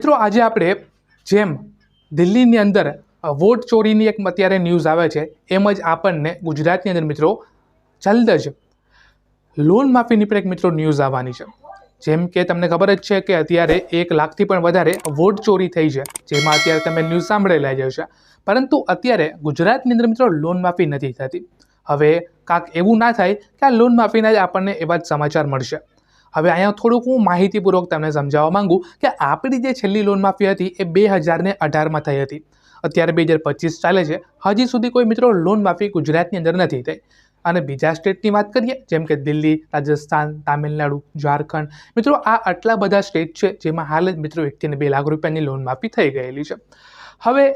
મિત્રો આજે આપણે જેમ દિલ્હીની અંદર વોટ ચોરીની એક અત્યારે ન્યૂઝ આવે છે એમ જ આપણને ગુજરાતની અંદર મિત્રો જલ્દ જ લોન માફીની પણ એક મિત્રો ન્યૂઝ આવવાની છે। જેમ કે તમને ખબર જ છે કે અત્યારે 1 લાખથી પણ વધારે વોટ ચોરી થઈ છે, જેમાં અત્યારે તમે ન્યૂઝ સાંભળેલા જ હશે। પરંતુ અત્યારે ગુજરાતની અંદર મિત્રો લોન માફી નથી થતી। હવે કાંક એવું ના થાય કે આ લોન માફીના જ આપણને એવા જ સમાચાર મળશે। હવે અહીંયા થોડુંક હું માહિતીપૂર્વક તમને સમજાવવા માંગુ કે આપણી જે છેલ્લી લોન માફી હતી એ 2018માં થઈ હતી। અત્યારે 2025 ચાલે છે, હજી સુધી કોઈ મિત્રો લોન માફી ગુજરાતની અંદર નથી થઈ। અને બીજા સ્ટેટની વાત કરીએ જેમ કે દિલ્હી, રાજસ્થાન, તામિલનાડુ, ઝારખંડ, મિત્રો આ આટલા બધા સ્ટેટ છે જેમાં હાલ જ મિત્રો 1 થી 2 લાખ રૂપિયાની લોન માફી થઈ ગયેલી છે। હવે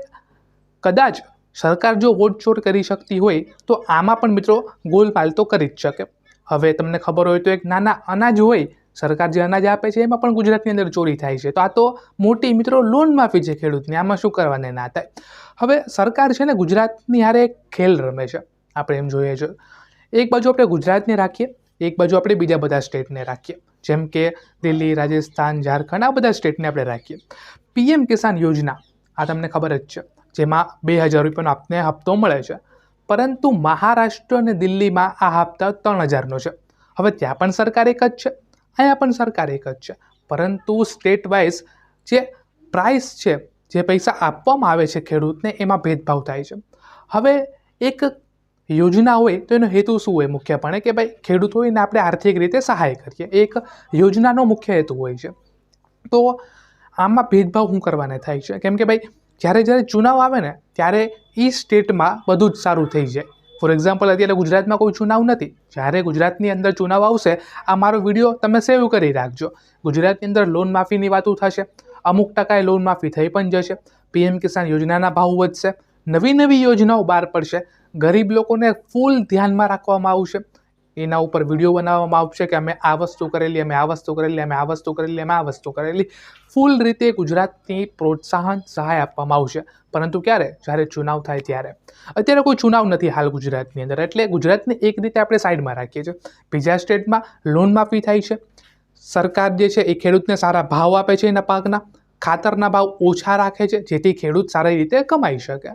કદાચ સરકાર જો વોટ ચોર કરી શકતી હોય તો આમાં પણ મિત્રો ગોલમાલ તો કરી જ શકે। હવે તમને ખબર હોય તો એક નાના અનાજ હોય, સરકાર જે અનાજ આપે છે એમાં પણ ગુજરાતની અંદર ચોરી થાય છે, તો આ તો મોટી મિત્રો લોન માફી છે ખેડૂતની, આમાં શું કરવાને ના થાય। હવે સરકાર છે ને ગુજરાતની હારે એક ખેલ રમે છે। આપણે એમ જોઈએ છે એક બાજુ આપણે ગુજરાતને રાખીએ, એક બાજુ આપણે બીજા બધા સ્ટેટને રાખીએ, જેમ કે દિલ્હી, રાજસ્થાન, ઝારખંડ, આ બધા સ્ટેટને આપણે રાખીએ। PM કિસાન યોજના આ તમને ખબર જ છે, જેમાં 2000 રૂપિયાનો આપને હપ્તો મળે છે, પરંતુ મહારાષ્ટ્ર અને દિલ્હીમાં આ હપ્તા 3000નો છે। હવે ત્યાં પણ સરકાર એક જ છે, અહીંયા પણ સરકાર એક જ છે, પરંતુ સ્ટેટ વાઇઝ જે પ્રાઇસ છે, જે પૈસા આપવામાં આવે છે ખેડૂતને, એમાં ભેદભાવ થાય છે। હવે એક યોજના હોય તો એનો હેતુ શું હોય? મુખ્યપણે કે ભાઈ ખેડૂત હોય ને આપણે આર્થિક રીતે સહાય કરીએ, એક યોજનાનો મુખ્ય હેતુ હોય છે। તો આમાં ભેદભાવ શું કરવાને થાય છે? કેમ કે ભાઈ જ્યારે ચુનાવ આવે ને ત્યારે એ સ્ટેટમાં બધું જ સારું થઈ જાય। ફોર એક્ઝામ્પલ અત્યારે ગુજરાતમાં કોઈ ચુનાવ નથી, જ્યારે ગુજરાતની અંદર ચુનાવ આવશે આ મારો વિડીયો તમે સેવ કરી રાખજો। ગુજરાતની અંદર લોન માફીની વાતો થશે, અમુક ટકાએ લોન માફી થઈ પણ જશે, PM કિસાન યોજનાના ભાવ વધશે, નવી યોજનાઓ બહાર પડશે, ગરીબ લોકોને ફૂલ ધ્યાનમાં રાખવામાં આવશે, એના ઉપર વિડીયો બનાવવામાં આવશે કે અમે આ વસ્તુ કરેલી, અમે આ વસ્તુ કરેલી, અમે આ વસ્તુ કરેલી, અમે આ વસ્તુ કરેલી, ફૂલ રીતે ગુજરાતની પ્રોત્સાહન સહાય આપવામાં આવશે। પરંતુ ક્યારે? જ્યારે ચુનાવ થાય ત્યારે। અત્યારે કોઈ ચુનાવ નથી હાલ ગુજરાતની અંદર, એટલે ગુજરાતને એક રીતે આપણે સાઈડમાં રાખીએ છીએ। બીજા સ્ટેટમાં લોન માફી થાય છે, સરકાર જે છે એ ખેડૂતને સારા ભાવ આપે છે, એના પાકના ખાતરના ભાવ ઓછા રાખે છે જેથી ખેડૂત સારી રીતે કમાઈ શકે।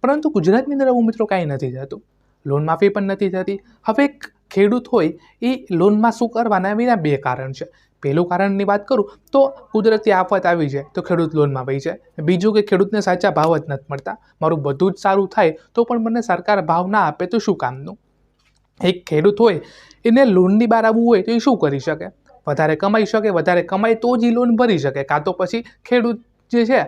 પરંતુ ગુજરાતની અંદર એવું મિત્રો કાંઈ નથી થતું, લોન માફી પણ નથી થતી। હવે એક ખેડૂત હોય એ લોનમાં શું કરવાના, એના 2 કારણ છે। પહેલું કારણની વાત કરું તો કુદરતી આફત આવી જાય તો ખેડૂત લોનમાં વહી જાય, બીજું કે ખેડૂતને સાચા ભાવ જ નથી મળતા, મારું બધું જ સારું થાય તો પણ મને સરકાર ભાવ ના આપે તો શું કામનું? એક ખેડૂત હોય એને લોનની બહાર આવવું હોય તો એ શું કરી શકે? વધારે કમાઈ શકે, વધારે કમાય તો જ એ લોન ભરી શકે, કાં તો પછી ખેડૂત જે છે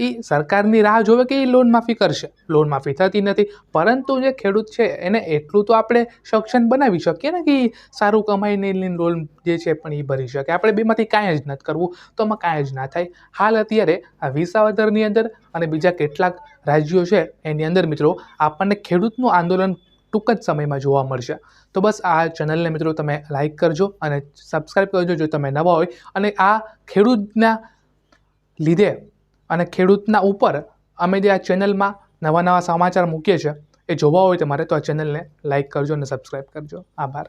એ સરકારની રાહ જોવે કે એ લોન માફી કરશે, લોન માફી થતી નથી। પરંતુ જે ખેડૂત છે એને એટલું તો આપણે સક્ષમ બનાવી શકીએ ને કે સારું કમાઈને લોન જે છે પણ એ ભરી શકે। આપણે બેમાંથી કાંઈ જ નથી કરવું તો આમાં કાંઈ જ ના થાય। હાલ અત્યારે આ વિસાવદરની અંદર અને બીજા કેટલાક રાજ્યો છે એની અંદર મિત્રો આપણને ખેડૂતનું આંદોલન ટૂંક જ સમયમાં જોવા મળશે। તો બસ આ ચેનલને મિત્રો તમે લાઈક કરજો અને સબસ્ક્રાઈબ કરજો જો તમે નવા હોય, અને આ ખેડૂતના લીધે અને ખેડૂતના ઉપર અમે જે આ ચેનલમાં નવા સમાચાર મૂકીએ છીએ એ જોવા હોય તમારે તો આ ચેનલને લાઈક કરજો અને સબસ્ક્રાઈબ કરજો। આભાર।